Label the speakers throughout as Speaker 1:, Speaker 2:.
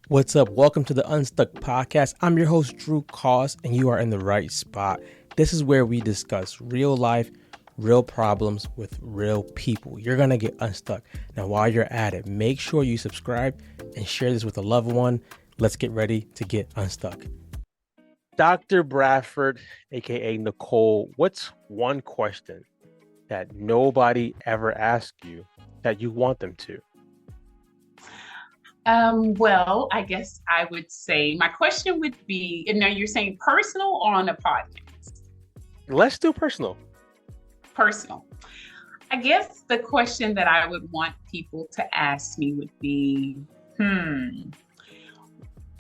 Speaker 1: What's up? Welcome to the Unstuck Podcast. I'm your host, Drew Koss, and you are in the right spot. This is where we discuss real life, real problems with real people. You're going to get unstuck. Now, while you're at it, make sure you subscribe and share this with a loved one. Let's get ready to get unstuck. Dr. Bradford, aka Nicole, what's one question that nobody ever asks you that you want them to?
Speaker 2: Well, I guess I would say my question would be, and now you're saying personal or on a podcast?
Speaker 1: Let's do personal.
Speaker 2: Personal. I guess the question that I would want people to ask me would be,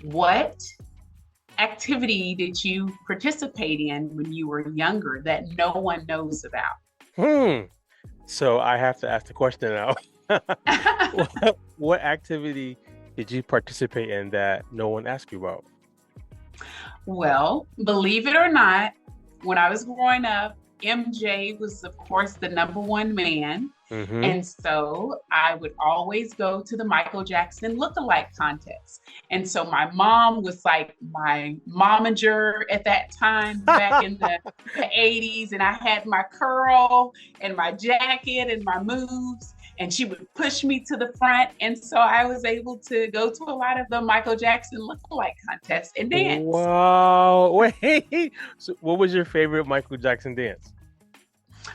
Speaker 2: what activity did you participate in when you were younger that no one knows about?
Speaker 1: So I have to ask the question now. What activity did you participate in that no one asked you about?
Speaker 2: Well, believe it or not, when I was growing up, MJ was, of course, the number one man.
Speaker 1: Mm-hmm.
Speaker 2: And so I would always go to the Michael Jackson look-alike contest. And so my mom was like my momager at that time back in the 80s. And I had my curl and my jacket and my moves. And she would push me to the front. And so I was able to go to a lot of the Michael Jackson look-alike contests and dance.
Speaker 1: Wow. Wait. So what was your favorite Michael Jackson dance?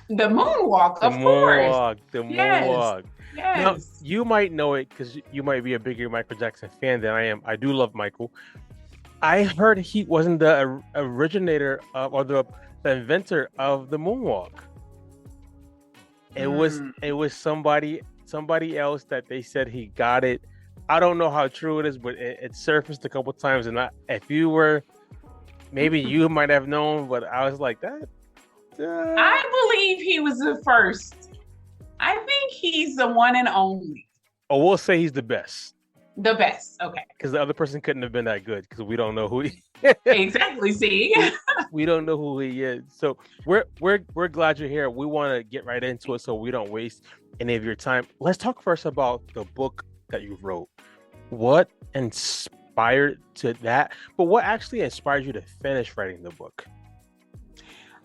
Speaker 2: The moonwalk, of course.
Speaker 1: The moonwalk.
Speaker 2: Yes.
Speaker 1: Now, you might know it because you might be a bigger Michael Jackson fan than I am. I do love Michael. I heard he wasn't the originator or the inventor of the moonwalk. It was somebody else that they said he got it. I don't know how true it is, but it surfaced a couple times. And if you were, maybe you might have known, but I was like that.
Speaker 2: I believe he was the first. I think he's the one and only.
Speaker 1: Oh, we'll say he's the best.
Speaker 2: The best, okay.
Speaker 1: Because the other person couldn't have been that good because we don't know who he.
Speaker 2: Exactly. See,
Speaker 1: we don't know who he is. So we're glad you're here. We want to get right into it so we don't waste any of your time. Let's talk first about the book that you wrote. What inspired to that? But what actually inspired you to finish writing the book?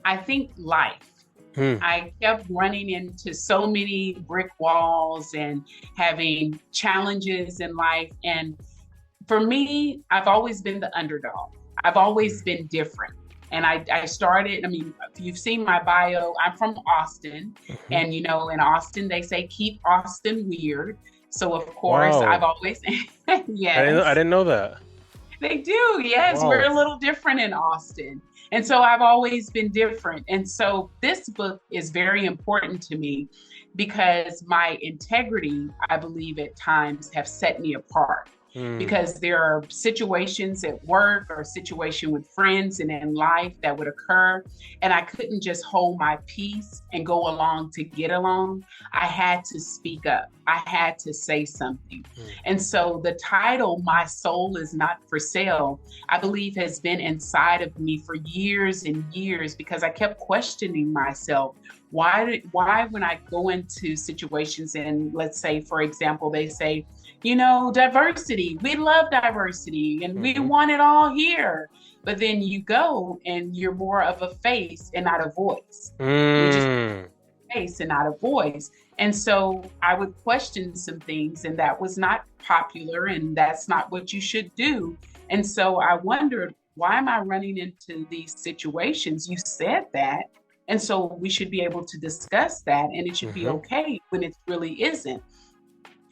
Speaker 2: I think life. I kept running into so many brick walls and having challenges in life. And for me, I've always been the underdog. I've always been different. And I started, if you've seen my bio, I'm from Austin. And, in Austin, they say, keep Austin weird. So, of course, wow. I've always, yes.
Speaker 1: I didn't know that.
Speaker 2: They do, yes. Wow. We're a little different in Austin. And so I've always been different. And so this book is very important to me because my integrity, I believe at times, have set me apart. Because there are situations at work or situation with friends and in life that would occur. And I couldn't just hold my peace and go along to get along. I had to speak up. I had to say something. And so the title, My Soul Is Not for Sale, I believe has been inside of me for years and years because I kept questioning myself. Why when I go into situations and let's say, for example, they say, diversity, we love diversity and we want it all here. But then you go and you're more of a face and not a voice. You're just a face and not a voice. And so I would question some things and that was not popular and that's not what you should do. And so I wondered, why am I running into these situations? You said that. And so we should be able to discuss that and it should be okay when it really isn't.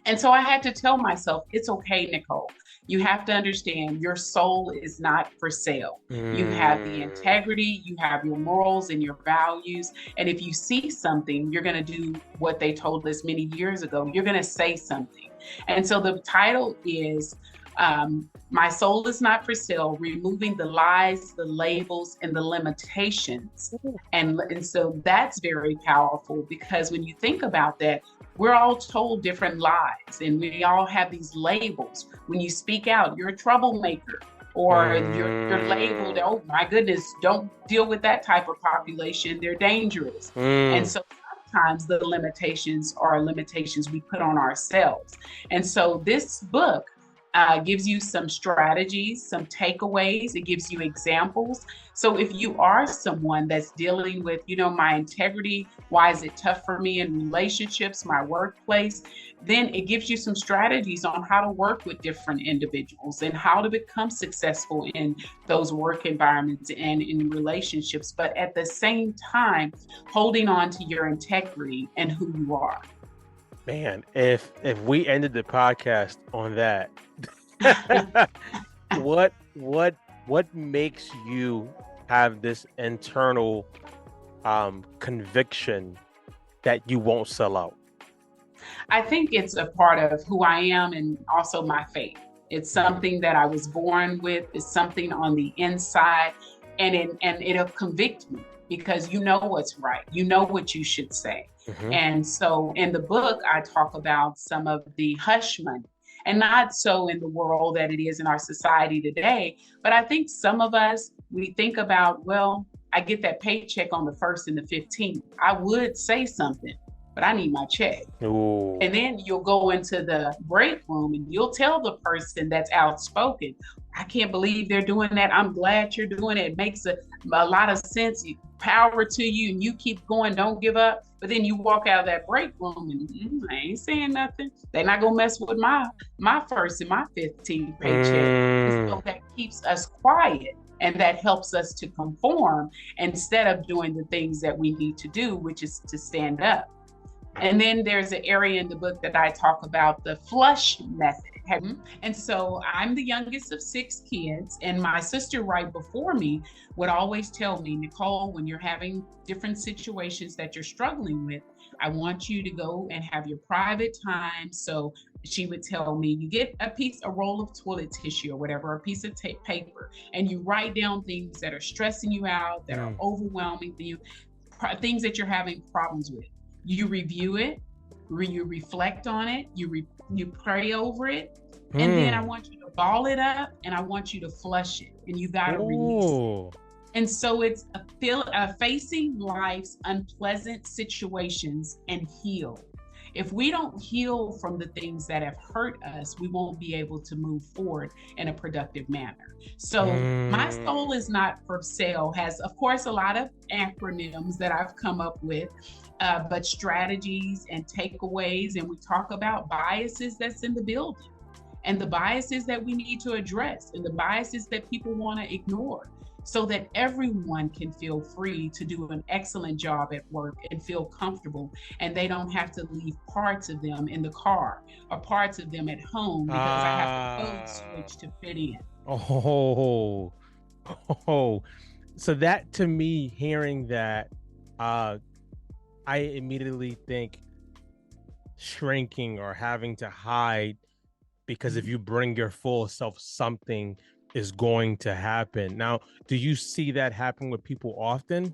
Speaker 2: And so I had to tell myself, it's okay, Nicole. You have to understand your soul is not for sale. You have the integrity, you have your morals and your values. And if you see something, you're going to do what they told us many years ago. You're going to say something. And so the title is My Soul Is Not for Sale, Removing the Lies, the Labels, and the Limitations. And so that's very powerful because when you think about that, we're all told different lies and we all have these labels. When you speak out, you're a troublemaker or you're labeled, oh my goodness, don't deal with that type of population. They're dangerous. And so sometimes the limitations are limitations we put on ourselves. And so this book, gives you some strategies, some takeaways. It gives you examples. So if you are someone that's dealing with, my integrity, why is it tough for me in relationships, my workplace, then it gives you some strategies on how to work with different individuals and how to become successful in those work environments and in relationships, but at the same time, holding on to your integrity and who you are.
Speaker 1: Man, if we ended the podcast on that, what makes you have this internal conviction that you won't sell out?
Speaker 2: I think it's a part of who I am and also my faith. It's something that I was born with. It's something on the inside, and it'll convict me because you know what's right. You know what you should say. Mm-hmm. And so in the book, I talk about some of the hush money, and not so in the world that it is in our society today. But I think some of us, we think about, well, I get that paycheck on the 1st and the 15th. I would say something, but I need my check. Ooh. And then you'll go into the break room and you'll tell the person that's outspoken, I can't believe they're doing that. I'm glad you're doing it. It makes a lot of sense. Power to you, and you keep going. Don't give up. But then you walk out of that break room and I ain't saying nothing. They're not gonna mess with my 1st and my 15th paycheck. So that keeps us quiet. And that helps us to conform instead of doing the things that we need to do, which is to stand up. And then there's an area in the book that I talk about, the flush method. And so I'm the youngest of 6 kids, and my sister right before me would always tell me, Nicole, when you're having different situations that you're struggling with, I want you to go and have your private time. So she would tell me, you get a roll of toilet tissue or whatever, a piece of paper, and you write down things that are stressing you out, that are overwhelming you, things that you're having problems with. You review it, you reflect on it, you pray over it, and then I want you to ball it up and I want you to flush it, and you got to release it. And so it's facing life's unpleasant situations and heal. If we don't heal from the things that have hurt us, we won't be able to move forward in a productive manner. So My Soul Is Not for Sale has, of course, a lot of acronyms that I've come up with, but strategies and takeaways. And we talk about biases that's in the building and the biases that we need to address and the biases that people want to ignore, so that everyone can feel free to do an excellent job at work and feel comfortable, and they don't have to leave parts of them in the car or parts of them at home because I have to code switch to fit in.
Speaker 1: So that, to me, hearing that, I immediately think shrinking or having to hide, because if you bring your full self, something is going to happen. Now, do you see that happen with people often?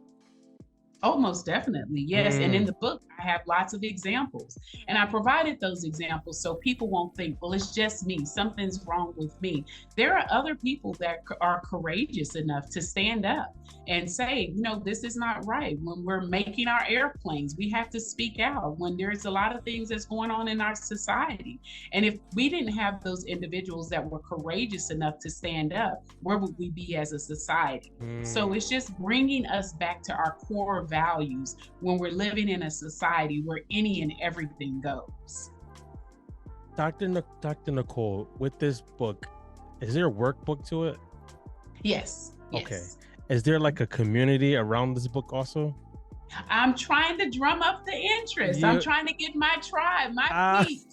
Speaker 2: Oh, most definitely. Yes. And in the book, I have lots of examples, and I provided those examples so people won't think, well, it's just me. Something's wrong with me. There are other people that are courageous enough to stand up and say, this is not right. When we're making our airplanes, we have to speak out when there's a lot of things that's going on in our society. And if we didn't have those individuals that were courageous enough to stand up, where would we be as a society? So it's just bringing us back to our core values when we're living in a society where any and everything goes.
Speaker 1: Dr. Nicole, with this book, is there a workbook to it?
Speaker 2: Yes.
Speaker 1: Okay. Is there like a community around this book also?
Speaker 2: I'm trying to drum up the interest. I'm trying to get my tribe, my feet.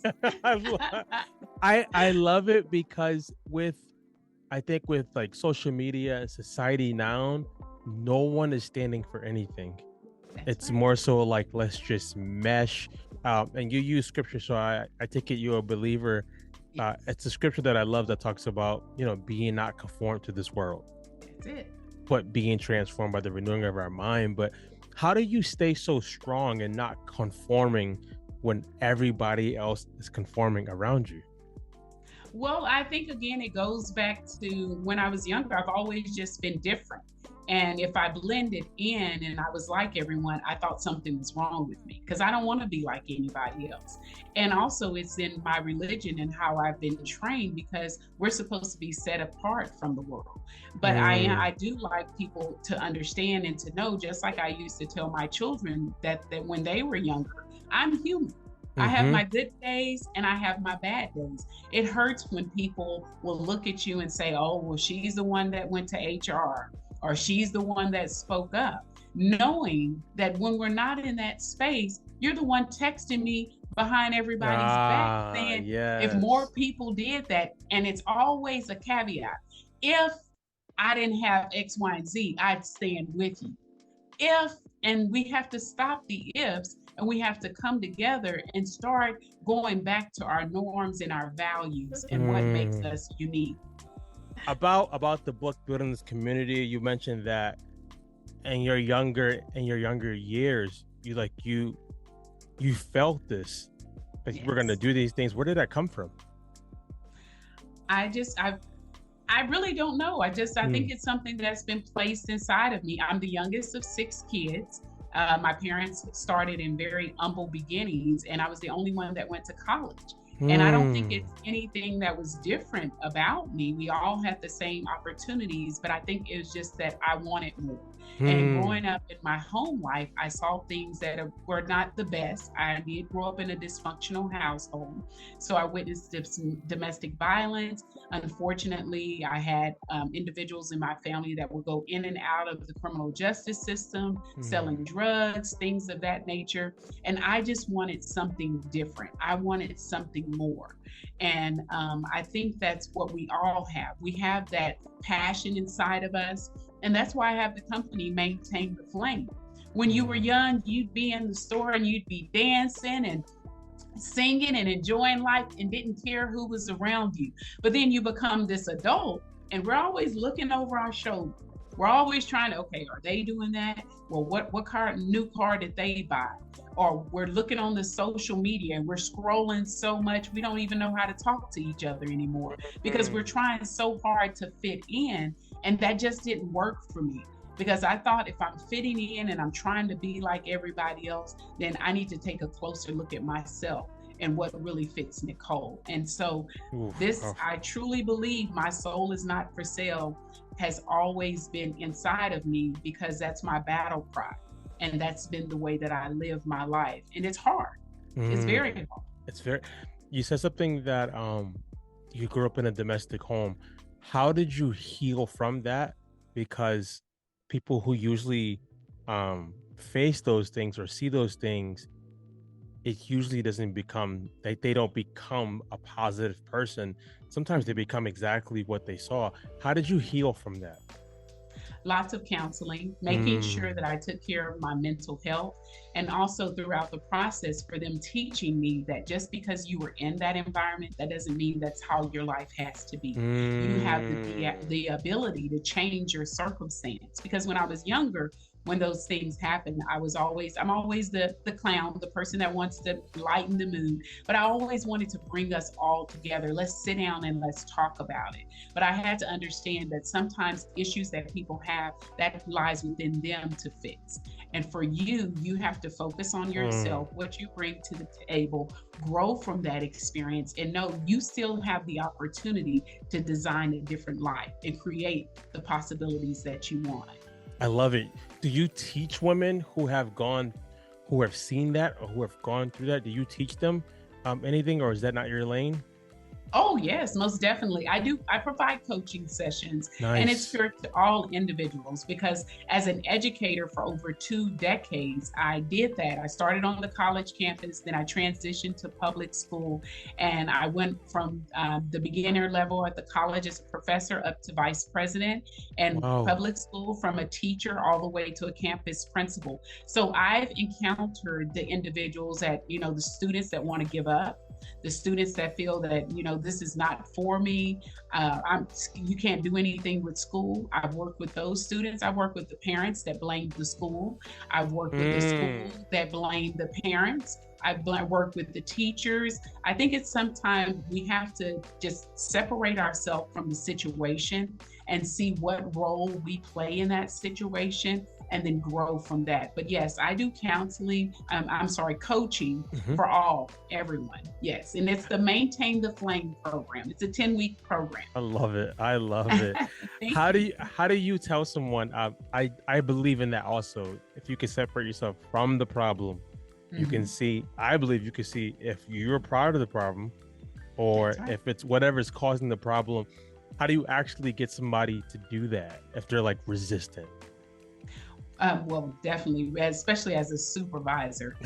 Speaker 1: I love it because I think with like social media and society now, no one is standing for anything. It's more so like, let's just mesh. And you use scripture, so I take it you're a believer. It's a scripture that I love that talks about, being not conformed to this world.
Speaker 2: That's it.
Speaker 1: But being transformed by the renewing of our mind. But how do you stay so strong and not conforming when everybody else is conforming around you?
Speaker 2: Well, I think, again, it goes back to when I was younger. I've always just been different. And if I blended in and I was like everyone, I thought something was wrong with me because I don't want to be like anybody else. And also, it's in my religion and how I've been trained because we're supposed to be set apart from the world. But I do like people to understand and to know, just like I used to tell my children that when they were younger, I'm human. I have my good days and I have my bad days. It hurts when people will look at you and say, oh, well, she's the one that went to HR or she's the one that spoke up, knowing that when we're not in that space, you're the one texting me behind everybody's back saying, if more people did that, and it's always a caveat. If I didn't have X, Y, and Z, I'd stand with you. If, and we have to stop the ifs and we have to come together and start going back to our norms and our values and what makes us unique.
Speaker 1: About the book Building This Community, you mentioned that in your younger years, you felt this, like yes. We're going to do these things. Where did that come from?
Speaker 2: I really don't know. I think it's something that's been placed inside of me. I'm the youngest of 6 kids. My parents started in very humble beginnings, and I was the only one that went to college. And I don't think it's anything that was different about me. We all had the same opportunities, but I think it was just that I wanted more. And growing up in my home life, I saw things that were not the best. I did grow up in a dysfunctional household. So I witnessed domestic violence. Unfortunately, I had individuals in my family that would go in and out of the criminal justice system, selling drugs, things of that nature. And I just wanted something different. I wanted something more. And I think that's what we all have. We have that passion inside of us. And that's why I have the company Maintain the Flame. When you were young, you'd be in the store and you'd be dancing and singing and enjoying life and didn't care who was around you. But then you become this adult and we're always looking over our shoulder. We're always trying to, okay, are they doing that? Well, what new car did they buy? Or we're looking on the social media and we're scrolling so much, we don't even know how to talk to each other anymore because we're trying so hard to fit in. And that just didn't work for me because I thought if I'm fitting in and I'm trying to be like everybody else, then I need to take a closer look at myself and what really fits Nicole. And so I truly believe my soul is not for sale has always been inside of me because that's my battle cry. And that's been the way that I live my life. And it's hard. It's very hard.
Speaker 1: You said something that you grew up in a domestic home. How did you heal from that? Because people who usually face those things or see those things, it usually doesn't become, they don't become a positive person. Sometimes they become exactly what they saw. How did you heal from that?
Speaker 2: Lots of counseling, making sure that I took care of my mental health, and also throughout the process for them teaching me that just because you were in that environment, that doesn't mean that's how your life has to be. You have the ability to change your circumstance. Because when I was younger, when those things happen, I'm always the clown, the person that wants to lighten the mood. But I always wanted to bring us all together. Let's sit down and let's talk about it. But I had to understand that sometimes issues that people have, that lies within them to fix. And for you, you have to focus on yourself, what you bring to the table, grow from that experience, and know you still have the opportunity to design a different life and create the possibilities that you want.
Speaker 1: I love it. Do you teach women who have seen that or who have gone through that? Do you teach them anything, or is that not your lane?
Speaker 2: Oh, yes, most definitely. I do. I provide coaching sessions. Nice. And it's for all individuals because as an educator for over 2 decades, I did that. I started on the college campus, then I transitioned to public school, and I went from the beginner level at the college as a professor up to vice president, and public school from a teacher all the way to a campus principal. So I've encountered the individuals the students that want to give up. the students that feel that, this is not for me. You can't do anything with school. I've worked with those students. I've worked with the parents that blame the school. I've worked with the school that blame the parents. I've worked with the teachers. I think it's sometimes we have to just separate ourselves from the situation and see what role we play in that situation and then grow from that. But yes, I do counseling, coaching for everyone. Yes. And it's the Maintain the Flame program. It's a 10-week program.
Speaker 1: I love it. How do you tell someone, I believe in that also, if you can separate yourself from the problem, you can see, I believe you can see if you're part of the problem or if it's whatever's causing the problem. How do you actually get somebody to do that if they're like resistant?
Speaker 2: Well, definitely, especially as a supervisor,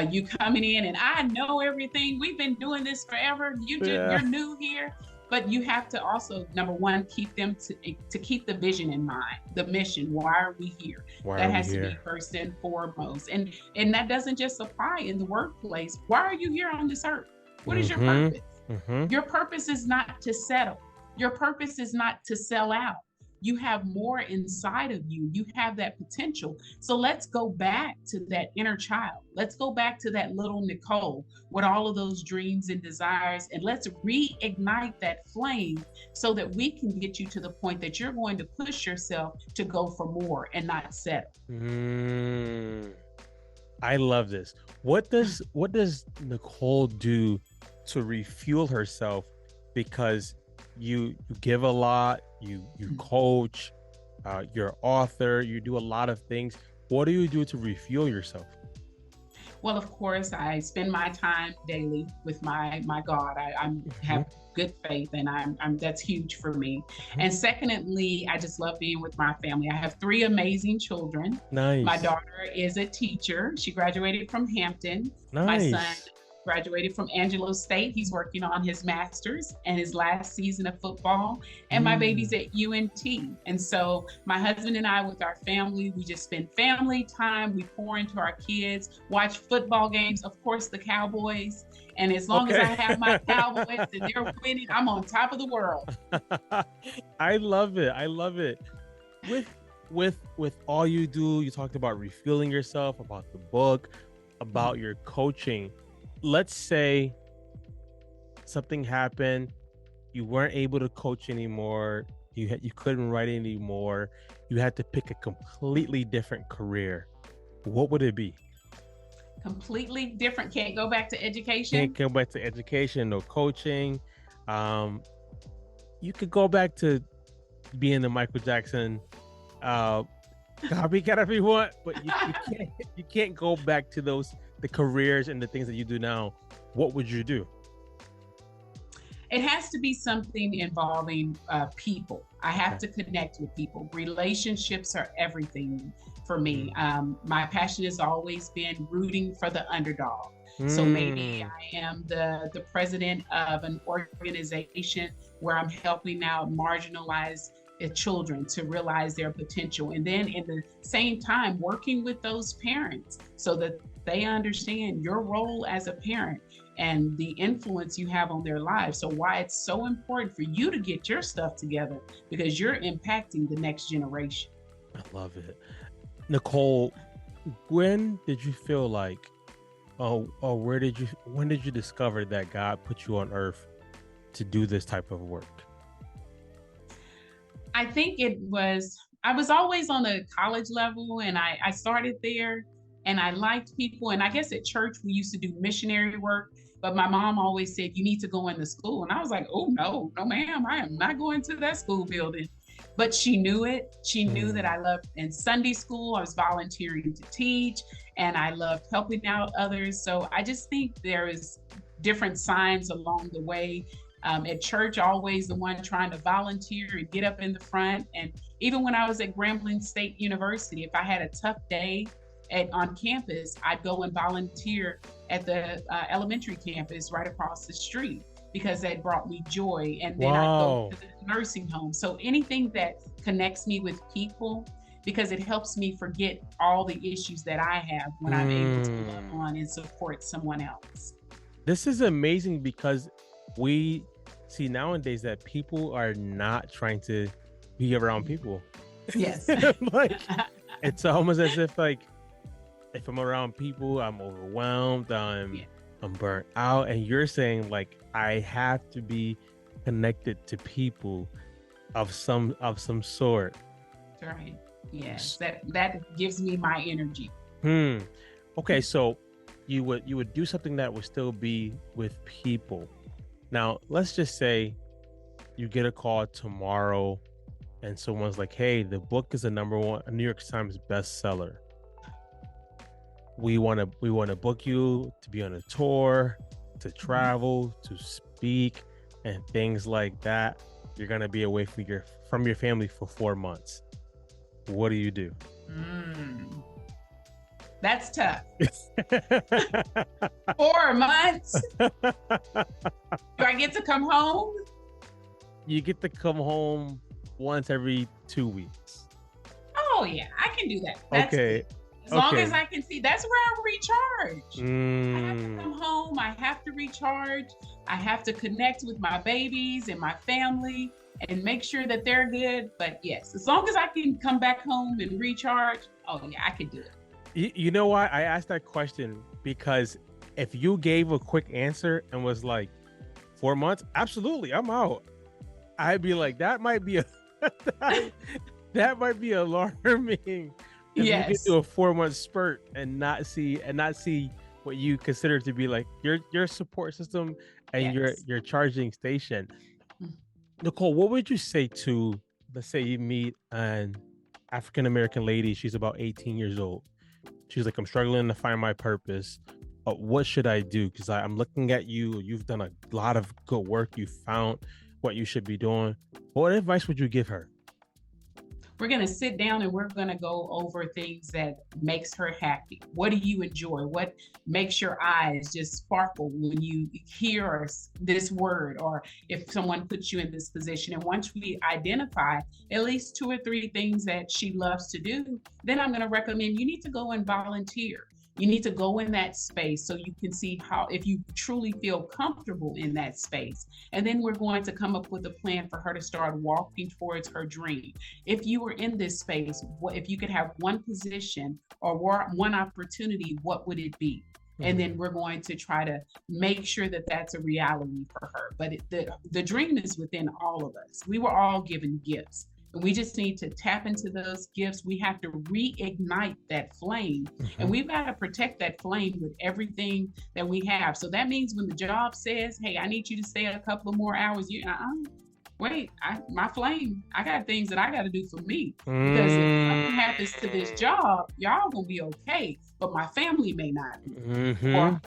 Speaker 2: you coming in and I know everything. We've been doing this forever. You're new here, but you have to also, number one, keep them to keep the vision in mind, the mission. Why are we here? That has to be first and foremost, and that doesn't just apply in the workplace. Why are you here on this earth? What is your purpose? Your purpose is not to settle. Your purpose is not to sell out. You have more inside of you. You have that potential. So let's go back to that inner child. Let's go back to that little Nicole with all of those dreams and desires, and let's reignite that flame so that we can get you to the point that you're going to push yourself to go for more and not settle.
Speaker 1: I love this. What does Nicole do to refuel herself? Because you give a lot, you coach, you're author, you do a lot of things. What do you do to refuel yourself?
Speaker 2: Well, of course, I spend my time daily with my God. I have good faith, and I'm that's huge for me. And secondly, I just love being with my family. I have 3 amazing children.
Speaker 1: Nice.
Speaker 2: My daughter is a teacher. She graduated from Hampton.
Speaker 1: Nice.
Speaker 2: My son graduated from Angelo State. He's working on his master's and his last season of football. And my baby's at UNT. And so my husband and I, with our family, we just spend family time. We pour into our kids, watch football games, of course, the Cowboys. And as long as I have my Cowboys and they're winning, I'm on top of the world.
Speaker 1: I love it. I love it. With all you do, you talked about refueling yourself, about the book, about your coaching. Let's say something happened, you weren't able to coach anymore, you couldn't write anymore, you had to pick a completely different career. What would it be?
Speaker 2: Completely different. Can't go back to education?
Speaker 1: Can't go back to education, no coaching. You could go back to being the Michael Jackson copycat if you want, but you can't go back to the careers and the things that you do now. What would you do?
Speaker 2: It has to be something involving people. I have to connect with people. Relationships are everything for me. My passion has always been rooting for the underdog. So maybe I am the president of an organization where I'm helping out marginalized children to realize their potential. And then in the same time, working with those parents so that they understand your role as a parent and the influence you have on their lives. So why it's so important for you to get your stuff together, because you're impacting the next generation.
Speaker 1: I love it. Nicole, when did you feel like, when did you discover that God put you on earth to do this type of work?
Speaker 2: I think I was always on the college level, and I started there, and I liked people. And I guess at church, we used to do missionary work, but my mom always said, you need to go into school. And I was like, oh, no, ma'am, I am not going to that school building. But she knew it. She knew that I loved in Sunday school. I was volunteering to teach, and I loved helping out others. So I just think there is different signs along the way. At church, always the one trying to volunteer and get up in the front. And even when I was at Grambling State University, if I had a tough day on campus, I'd go and volunteer at the elementary campus right across the street, because that brought me joy. And then I'd go to the nursing home. So anything that connects me with people, because it helps me forget all the issues that I have when I'm able to love on and support someone else.
Speaker 1: This is amazing because we see nowadays that people are not trying to be around people.
Speaker 2: Yes.
Speaker 1: Like, it's almost as if like if I'm around people, I'm overwhelmed, I'm burnt out, and you're saying like I have to be connected to people of some sort.
Speaker 2: That's right. Yes. That gives me my energy.
Speaker 1: Okay, so you would do something that would still be with people. Now, let's just say you get a call tomorrow and someone's like, "Hey, the book is a New York Times bestseller. We want to book you to be on a tour, to travel, to speak, and things like that. You're gonna be away from your family for 4 months. What do you do?"
Speaker 2: That's tough. 4 months. Do I get to come home?
Speaker 1: You get to come home once every 2 weeks.
Speaker 2: Oh yeah, I can do that. That's
Speaker 1: okay.
Speaker 2: Good. As long as I can see, that's where I recharge. I have to
Speaker 1: Mm.
Speaker 2: come home. I have to recharge. I have to connect with my babies and my family and make sure that they're good. But yes, as long as I can come back home and recharge, oh yeah, I can do it.
Speaker 1: You know why I asked that question? Because if you gave a quick answer and was like 4 months, absolutely, I'm out. I'd be like, that might be that might be alarming. If you get to a 4 month spurt and not see what you consider to be like your support system and your charging station. Nicole, what would you say to, let's say you meet an African American lady, she's about 18 years old. She's like, I'm struggling to find my purpose. What should I do? Because I'm looking at you. You've done a lot of good work. You found what you should be doing. What advice would you give her?
Speaker 2: We're going to sit down and we're going to go over things that makes her happy. What do you enjoy? What makes your eyes just sparkle when you hear this word, or if someone puts you in this position? And once we identify at least 2 or 3 things that she loves to do, then I'm going to recommend you need to go and volunteer. You need to go in that space so you can see if you truly feel comfortable in that space. And then we're going to come up with a plan for her to start walking towards her dream. If you were in this space, if you could have one position or one opportunity, what would it be? And then we're going to try to make sure that that's a reality for her. But the dream is within all of us. We were all given gifts. And we just need to tap into those gifts. We have to reignite that flame. And we've got to protect that flame with everything that we have. So that means when the job says, hey, I need you to stay a couple of more hours, wait, my flame, I got things that I got to do for me. Because if something happens to this job, y'all gonna be okay, but my family may not be. Or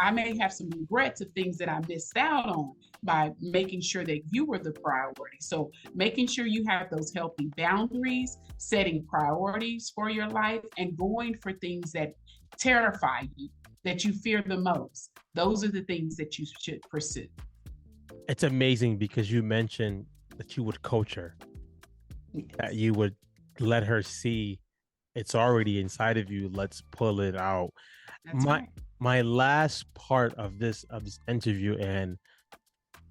Speaker 2: I may have some regrets of things that I missed out on by making sure that you were the priority. So making sure you have those healthy boundaries, setting priorities for your life, and going for things that terrify you, that you fear the most. Those are the things that you should pursue.
Speaker 1: It's amazing because you mentioned that you would coach her, that you would let her see it's already inside of you. Let's pull it out. My last part of this interview, and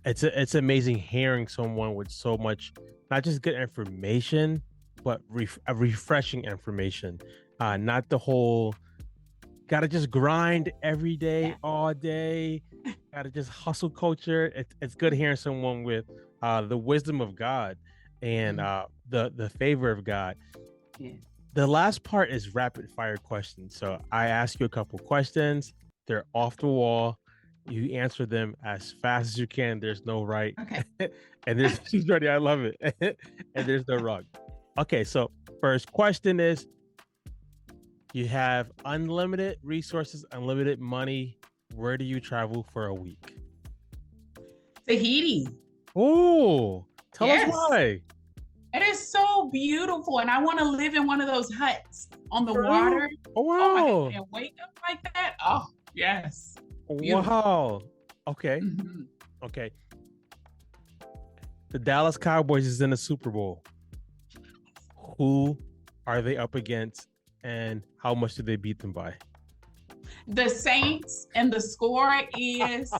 Speaker 1: it's amazing hearing someone with so much, not just good information, but refreshing information. Not the whole gotta just grind every day, all day. Gotta just hustle culture. It's good hearing someone with the wisdom of God and the favor of God. Yeah. The last part is rapid fire questions. So I ask you a couple questions. They're off the wall. You answer them as fast as you can. There's no right.
Speaker 2: Okay.
Speaker 1: And she's ready. I love it. And there's no wrong. Okay, so first question is, you have unlimited resources, unlimited money. Where do you travel for a week?
Speaker 2: Tahiti.
Speaker 1: Oh, tell us why.
Speaker 2: It is so beautiful, and I want to live in one of those huts on the water.
Speaker 1: Oh, wow.
Speaker 2: Oh my God, and wake up like that. Oh, yes. Beautiful.
Speaker 1: Wow. Okay. Okay. The Dallas Cowboys is in the Super Bowl. Who are they up against, and how much do they beat them by?
Speaker 2: The Saints, and the score is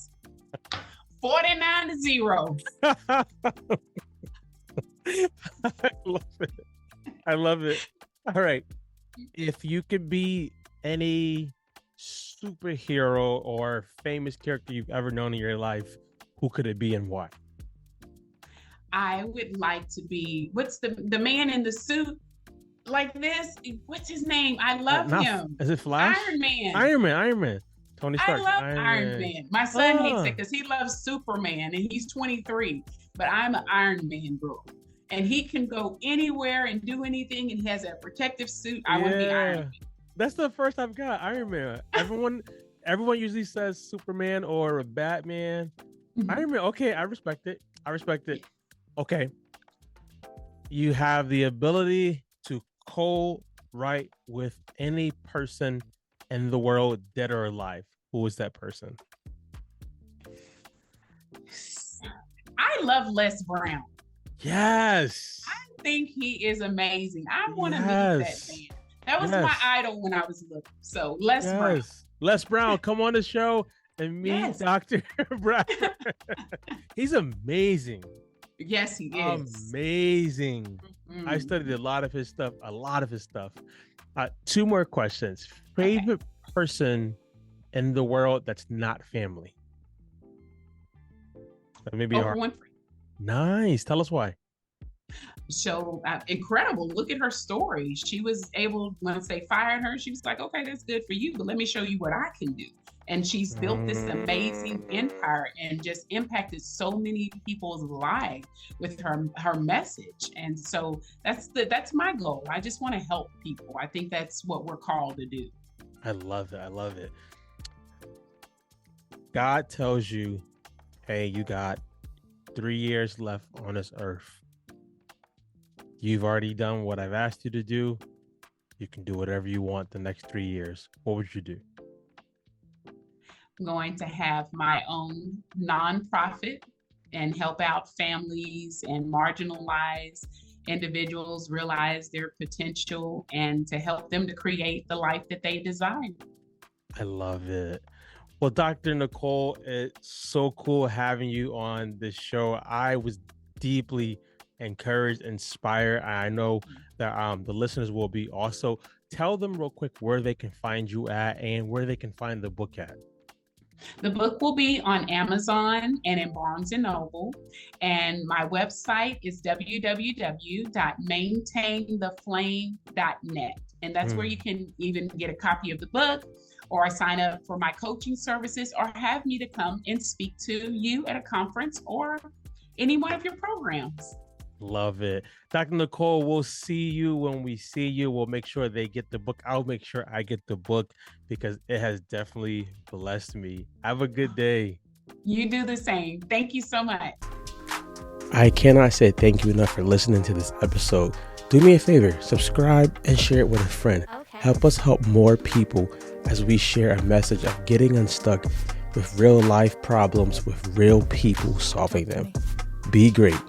Speaker 2: 49-0.
Speaker 1: I love it. I love it. All right. If you could be any superhero or famous character you've ever known in your life, who could it be and why?
Speaker 2: I would like to be, what's the man in the suit like this? What's his name? I love him.
Speaker 1: Is it Flash?
Speaker 2: Iron Man.
Speaker 1: Iron Man. Tony Stark.
Speaker 2: I love Iron Man. My son hates it because he loves Superman and he's 23, but I'm an Iron Man girl. And he can go anywhere and do anything, and he has a protective suit. I want to be Iron Man.
Speaker 1: That's the first I've got, Iron Man. Everyone usually says Superman or Batman. Mm-hmm. Iron Man, okay, I respect it. Okay. You have the ability to co-write with any person in the world, dead or alive. Who is that person?
Speaker 2: I love Les Brown.
Speaker 1: Yes.
Speaker 2: I think he is amazing. I want to meet that man. That was my idol when I was little. So Les Brown.
Speaker 1: Les Brown, come on the show and meet Dr. Bradford. He's amazing.
Speaker 2: Yes, he is.
Speaker 1: Amazing. Mm-hmm. I studied a lot of his stuff. 2 more questions. Favorite person in the world that's not family? Maybe
Speaker 2: Winfrey.
Speaker 1: Nice. Tell us why.
Speaker 2: So incredible. Look at her story. She was able, once they fired her, she was like, okay, that's good for you, but let me show you what I can do. And she's built this amazing empire and just impacted so many people's lives with her message. And so that's my goal. I just want to help people. I think that's what we're called to do.
Speaker 1: I love it. God tells you, hey, you got 3 years left on this earth. You've already done what I've asked you to do. You can do whatever you want the next 3 years. What would you do?
Speaker 2: I'm going to have my own nonprofit and help out families and marginalized individuals realize their potential and to help them to create the life that they desire.
Speaker 1: I love it. Well, Dr. Nicole, it's so cool having you on this show. I was deeply encouraged, inspired. I know that the listeners will be also. Tell them real quick where they can find you at and where they can find the book at.
Speaker 2: The book will be on Amazon and in Barnes & Noble. And my website is www.maintaintheflame.net. And that's where you can even get a copy of the book or sign up for my coaching services or have me to come and speak to you at a conference or any one of your programs.
Speaker 1: Love it. Dr. Nicole, we'll see you when we see you. We'll make sure they get the book. I'll make sure I get the book because it has definitely blessed me. Have a good day.
Speaker 2: You do the same. Thank you so much.
Speaker 1: I cannot say thank you enough for listening to this episode. Do me a favor, subscribe and share it with a friend. Okay. Help us help more people as we share a message of getting unstuck with real life problems with real people solving them. Be great.